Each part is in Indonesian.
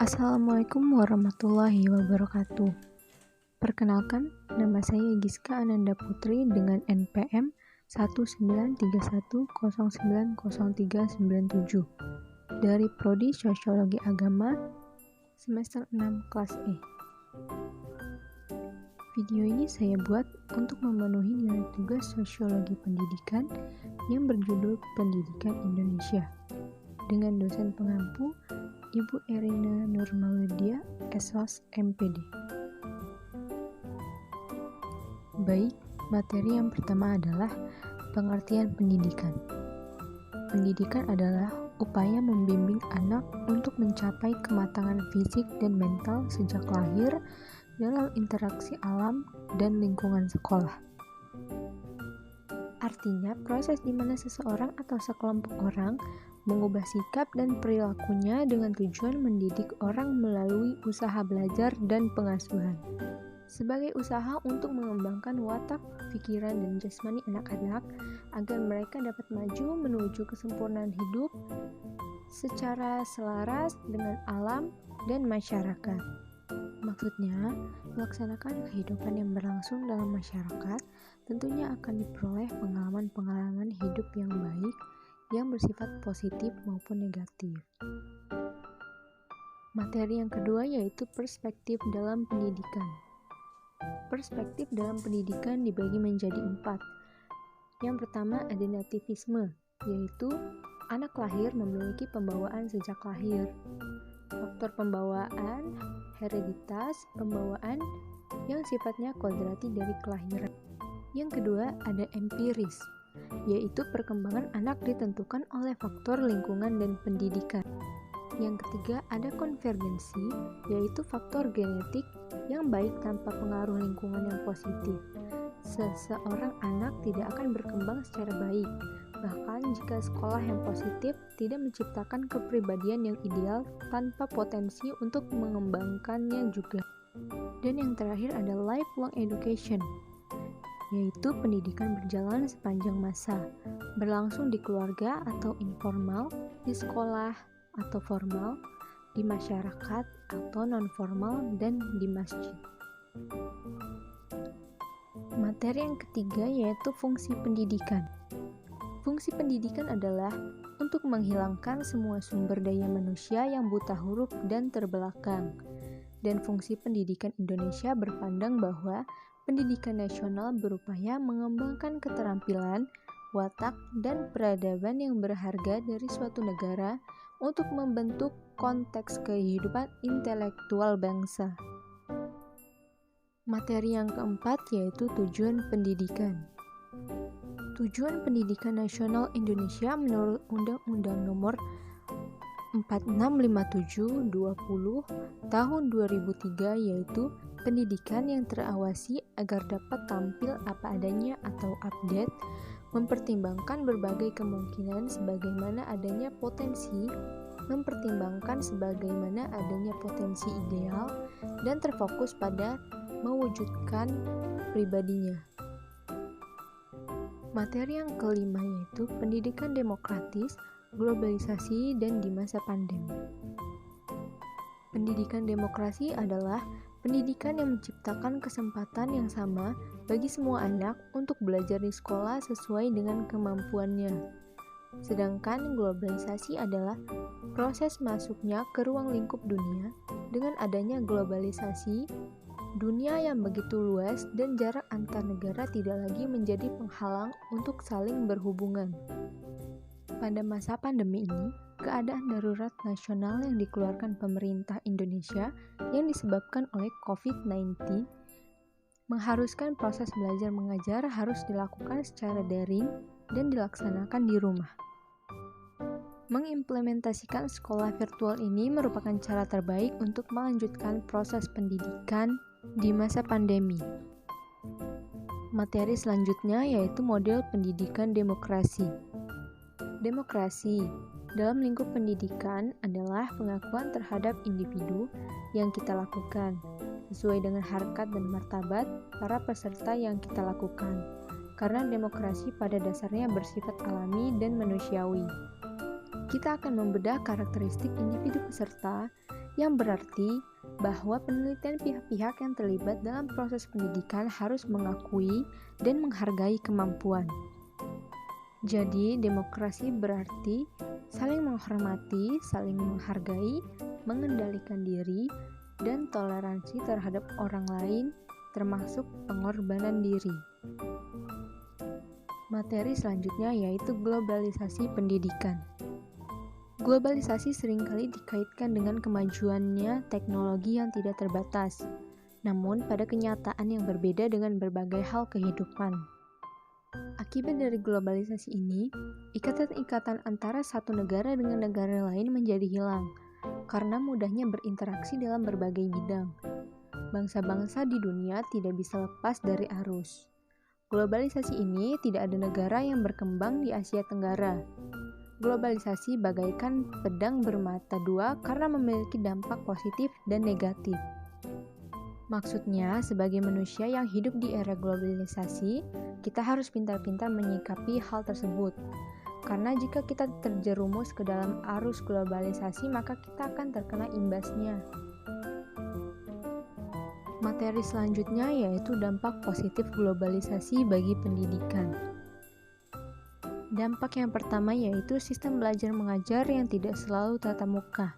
Assalamualaikum warahmatullahi wabarakatuh. Perkenalkan, nama saya Giska Ananda Putri dengan NPM 19310900397 dari Prodi Sosiologi Agama semester 6 kelas E. Video ini saya buat untuk memenuhi nilai tugas Sosiologi Pendidikan yang berjudul Pendidikan Indonesia dengan dosen pengampu Ibu Erina Nurmawidya, SOS MPD. Baik, materi yang pertama adalah pengertian pendidikan. Pendidikan adalah upaya membimbing anak untuk mencapai kematangan fisik dan mental sejak lahir dalam interaksi alam dan lingkungan sekolah. Artinya, proses di mana seseorang atau sekelompok orang mengubah sikap dan perilakunya dengan tujuan mendidik orang melalui usaha belajar dan pengasuhan. Sebagai usaha untuk mengembangkan watak, pikiran, dan jasmani anak-anak agar mereka dapat maju menuju kesempurnaan hidup secara selaras dengan alam dan masyarakat. Maksudnya, melaksanakan kehidupan yang berlangsung dalam masyarakat tentunya akan diperoleh pengalaman-pengalaman hidup yang baik yang bersifat positif maupun negatif. Materi yang kedua yaitu perspektif dalam pendidikan. Perspektif dalam pendidikan dibagi menjadi 4. Yang pertama ada nativisme, yaitu anak lahir memiliki pembawaan sejak lahir. Faktor pembawaan, hereditas, pembawaan yang sifatnya kodrati dari kelahiran. Yang kedua ada empiris, yaitu perkembangan anak ditentukan oleh faktor lingkungan dan pendidikan. Yang ketiga ada konvergensi, yaitu faktor genetik yang baik tanpa pengaruh lingkungan yang positif. Seseorang anak tidak akan berkembang secara baik, bahkan jika sekolah yang positif tidak menciptakan kepribadian yang ideal tanpa potensi untuk mengembangkannya juga. Dan yang terakhir ada lifelong education, yaitu pendidikan berjalan sepanjang masa, berlangsung di keluarga atau informal, di sekolah atau formal, di masyarakat atau non-formal, dan di masjid. Materi yang ketiga yaitu fungsi pendidikan. Fungsi pendidikan adalah untuk menghilangkan semua sumber daya manusia yang buta huruf dan terbelakang. Dan fungsi pendidikan Indonesia berpandang bahwa pendidikan nasional berupaya mengembangkan keterampilan, watak, dan peradaban yang berharga dari suatu negara untuk membentuk konteks kehidupan intelektual bangsa. Materi yang keempat yaitu tujuan pendidikan. Tujuan pendidikan nasional Indonesia menurut Undang-Undang Nomor 4657/20 tahun 2003 yaitu pendidikan yang terawasi agar dapat tampil apa adanya atau update, mempertimbangkan berbagai kemungkinan sebagaimana adanya potensi ideal, dan terfokus pada mewujudkan pribadinya. Materi yang kelima yaitu pendidikan demokratis, globalisasi, dan di masa pandemi. Pendidikan demokrasi adalah pendidikan yang menciptakan kesempatan yang sama bagi semua anak untuk belajar di sekolah sesuai dengan kemampuannya. Sedangkan globalisasi adalah proses masuknya ke ruang lingkup dunia dengan adanya globalisasi, dunia yang begitu luas dan jarak antar negara tidak lagi menjadi penghalang untuk saling berhubungan. Pada masa pandemi ini, keadaan darurat nasional yang dikeluarkan pemerintah Indonesia yang disebabkan oleh COVID-19 mengharuskan proses belajar mengajar harus dilakukan secara daring dan dilaksanakan di rumah. Mengimplementasikan sekolah virtual ini merupakan cara terbaik untuk melanjutkan proses pendidikan di masa pandemi. Materi selanjutnya yaitu model pendidikan demokrasi. Demokrasi dalam lingkup pendidikan adalah pengakuan terhadap individu yang kita lakukan sesuai dengan harkat dan martabat para peserta yang kita lakukan, karena demokrasi pada dasarnya bersifat alami dan manusiawi. Kita akan membedah karakteristik individu peserta yang berarti bahwa penelitian pihak-pihak yang terlibat dalam proses pendidikan harus mengakui dan menghargai kemampuan. Jadi, demokrasi berarti saling menghormati, saling menghargai, mengendalikan diri, dan toleransi terhadap orang lain, termasuk pengorbanan diri. Materi selanjutnya yaitu globalisasi pendidikan. Globalisasi seringkali dikaitkan dengan kemajuannya teknologi yang tidak terbatas, namun pada kenyataan yang berbeda dengan berbagai hal kehidupan. Akibat dari globalisasi ini, ikatan-ikatan antara satu negara dengan negara lain menjadi hilang, karena mudahnya berinteraksi dalam berbagai bidang. Bangsa-bangsa di dunia tidak bisa lepas dari arus. Globalisasi ini tidak ada negara yang berkembang di Asia Tenggara. Globalisasi bagaikan pedang bermata dua karena memiliki dampak positif dan negatif. Maksudnya, sebagai manusia yang hidup di era globalisasi, kita harus pintar-pintar menyikapi hal tersebut. Karena jika kita terjerumus ke dalam arus globalisasi, maka kita akan terkena imbasnya. Materi selanjutnya yaitu dampak positif globalisasi bagi pendidikan. Dampak yang pertama yaitu sistem belajar mengajar yang tidak selalu tatap muka.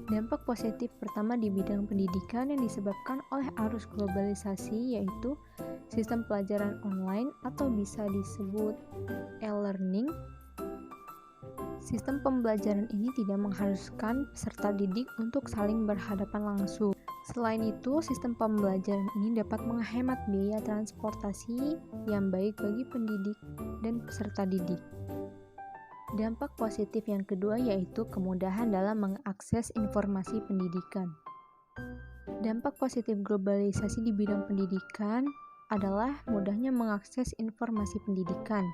Dampak positif pertama di bidang pendidikan yang disebabkan oleh arus globalisasi yaitu sistem pelajaran online atau bisa disebut e-learning. Sistem pembelajaran ini tidak mengharuskan peserta didik untuk saling berhadapan langsung. Selain itu, sistem pembelajaran ini dapat menghemat biaya transportasi yang baik bagi pendidik dan peserta didik. Dampak positif yang kedua yaitu kemudahan dalam mengakses informasi pendidikan. Dampak positif globalisasi di bidang pendidikan adalah mudahnya mengakses informasi pendidikan.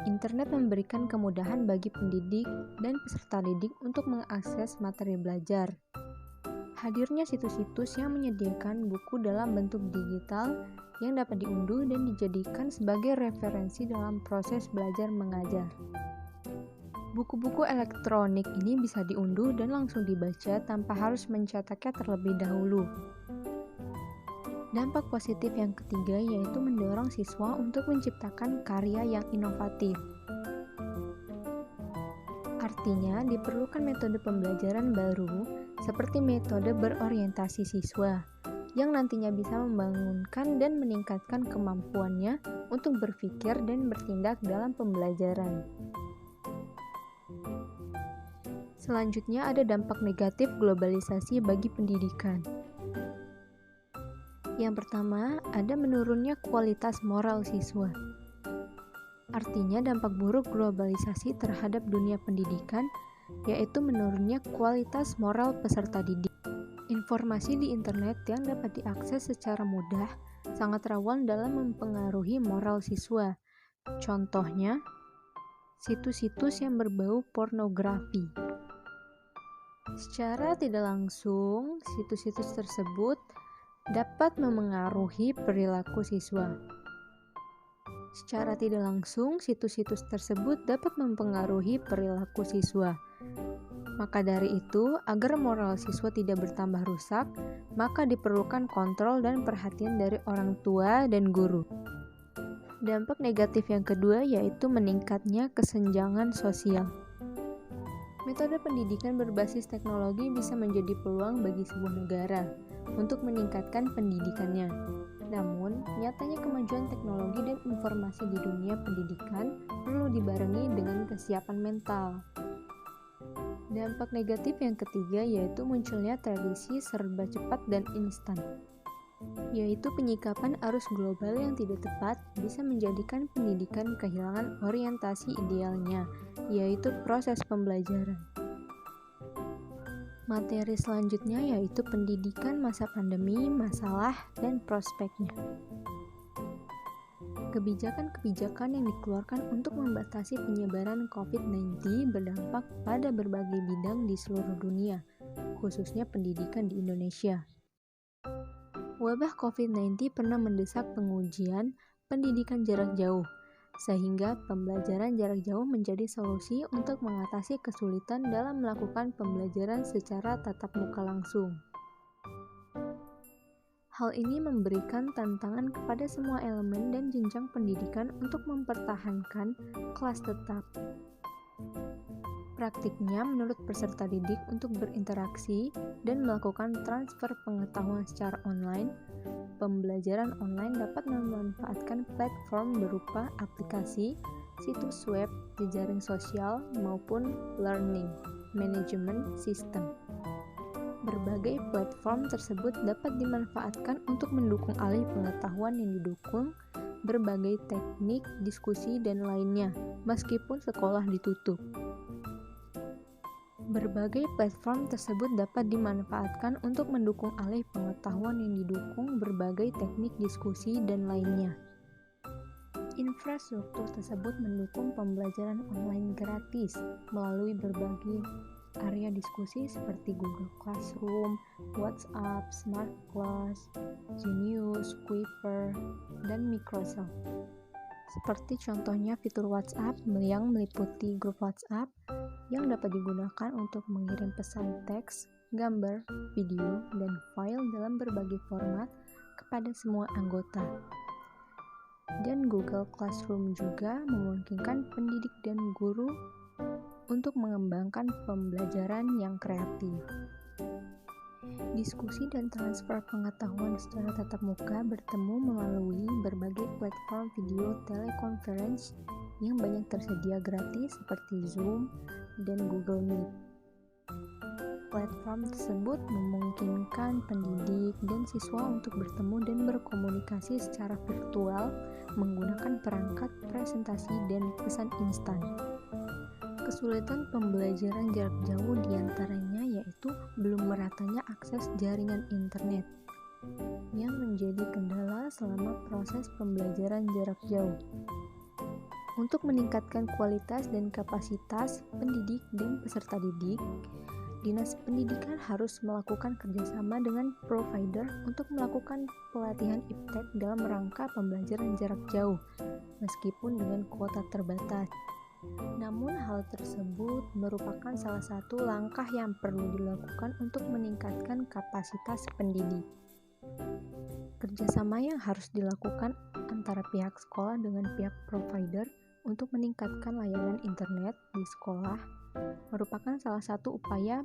Internet memberikan kemudahan bagi pendidik dan peserta didik untuk mengakses materi belajar. Hadirnya situs-situs yang menyediakan buku dalam bentuk digital yang dapat diunduh dan dijadikan sebagai referensi dalam proses belajar mengajar. Buku-buku elektronik ini bisa diunduh dan langsung dibaca tanpa harus mencetaknya terlebih dahulu. Dampak positif yang ketiga yaitu mendorong siswa untuk menciptakan karya yang inovatif. Artinya, diperlukan metode pembelajaran baru seperti metode berorientasi siswa yang nantinya bisa membangunkan dan meningkatkan kemampuannya untuk berpikir dan bertindak dalam pembelajaran. Selanjutnya ada dampak negatif globalisasi bagi pendidikan. Yang pertama, ada menurunnya kualitas moral siswa. Artinya dampak buruk globalisasi terhadap dunia pendidikan yaitu menurunnya kualitas moral peserta didik. Informasi di internet yang dapat diakses secara mudah sangat rawan dalam mempengaruhi moral siswa. Contohnya, situs-situs yang berbau pornografi. Secara tidak langsung, situs-situs tersebut dapat memengaruhi perilaku siswa. Secara tidak langsung, situs-situs tersebut dapat mempengaruhi perilaku siswa. Maka dari itu, agar moral siswa tidak bertambah rusak, maka diperlukan kontrol dan perhatian dari orang tua dan guru. Dampak negatif yang kedua yaitu meningkatnya kesenjangan sosial. Metode pendidikan berbasis teknologi bisa menjadi peluang bagi sebuah negara untuk meningkatkan pendidikannya. Namun, nyatanya kemajuan teknologi dan informasi di dunia pendidikan perlu dibarengi dengan kesiapan mental. Dampak negatif yang ketiga yaitu munculnya tradisi serba cepat dan instan, yaitu penyikapan arus global yang tidak tepat bisa menjadikan pendidikan kehilangan orientasi idealnya, yaitu proses pembelajaran. Materi selanjutnya yaitu pendidikan masa pandemi, masalah, dan prospeknya. Kebijakan-kebijakan yang dikeluarkan untuk membatasi penyebaran COVID-19 berdampak pada berbagai bidang di seluruh dunia, khususnya pendidikan di Indonesia. Wabah COVID-19 pernah mendesak pengujian pendidikan jarak jauh, sehingga pembelajaran jarak jauh menjadi solusi untuk mengatasi kesulitan dalam melakukan pembelajaran secara tatap muka langsung. Hal ini memberikan tantangan kepada semua elemen dan jenjang pendidikan untuk mempertahankan kelas tetap. Praktiknya, menurut peserta didik untuk berinteraksi dan melakukan transfer pengetahuan secara online, pembelajaran online dapat memanfaatkan platform berupa aplikasi, situs web, jejaring sosial, maupun learning management system. Berbagai platform tersebut dapat dimanfaatkan untuk mendukung alih pengetahuan yang didukung berbagai teknik, diskusi, dan lainnya, meskipun sekolah ditutup. Berbagai platform tersebut dapat dimanfaatkan untuk mendukung alih pengetahuan yang didukung berbagai teknik diskusi dan lainnya. Infrastruktur tersebut mendukung pembelajaran online gratis melalui berbagai area diskusi seperti Google Classroom, WhatsApp, Smart Class, Genius, Quiver, dan Microsoft. Seperti contohnya fitur WhatsApp yang meliputi grup WhatsApp yang dapat digunakan untuk mengirim pesan teks, gambar, video, dan file dalam berbagai format kepada semua anggota. Dan Google Classroom juga memungkinkan pendidik dan guru untuk mengembangkan pembelajaran yang kreatif. Diskusi dan transfer pengetahuan secara tatap muka bertemu melalui berbagai platform video teleconference yang banyak tersedia gratis seperti Zoom dan Google Meet. Platform tersebut memungkinkan pendidik dan siswa untuk bertemu dan berkomunikasi secara virtual menggunakan perangkat presentasi dan pesan instan. Kesulitan pembelajaran jarak jauh diantaranya yaitu belum meratanya akses jaringan internet yang menjadi kendala selama proses pembelajaran jarak jauh. Untuk meningkatkan kualitas dan kapasitas pendidik dan peserta didik, Dinas Pendidikan harus melakukan kerjasama dengan provider untuk melakukan pelatihan iptek dalam rangka pembelajaran jarak jauh, meskipun dengan kuota terbatas. Namun hal tersebut merupakan salah satu langkah yang perlu dilakukan untuk meningkatkan kapasitas pendidik. Kerjasama yang harus dilakukan antara pihak sekolah dengan pihak provider untuk meningkatkan layanan internet di sekolah merupakan salah satu upaya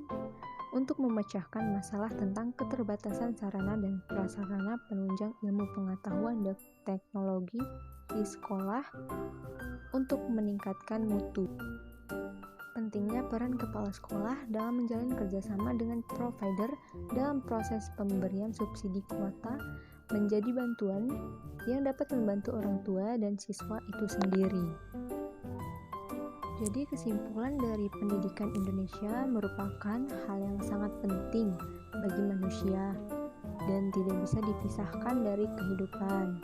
untuk memecahkan masalah tentang keterbatasan sarana dan prasarana penunjang ilmu pengetahuan dan teknologi di sekolah untuk meningkatkan mutu. Pentingnya peran kepala sekolah dalam menjalin kerjasama dengan provider dalam proses pemberian subsidi kuota menjadi bantuan yang dapat membantu orang tua dan siswa itu sendiri. Jadi kesimpulan dari pendidikan Indonesia merupakan hal yang sangat penting bagi manusia dan tidak bisa dipisahkan dari kehidupan.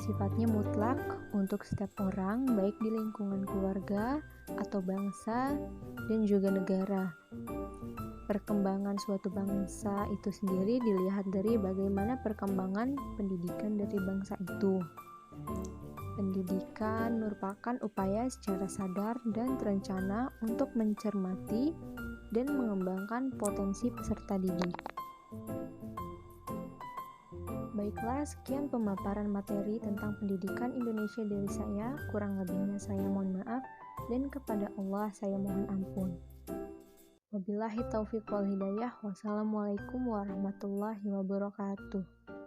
Sifatnya mutlak untuk setiap orang, baik di lingkungan keluarga atau bangsa dan juga negara. Perkembangan suatu bangsa itu sendiri dilihat dari bagaimana perkembangan pendidikan dari bangsa itu. Pendidikan merupakan upaya secara sadar dan terencana untuk mencermati dan mengembangkan potensi peserta didik. Baiklah, sekian pemaparan materi tentang pendidikan Indonesia dari saya. Kurang lebihnya saya mohon maaf, dan kepada Allah saya mohon ampun. Wabillahi taufiq wal hidayah. Wassalamualaikum warahmatullahi wabarakatuh.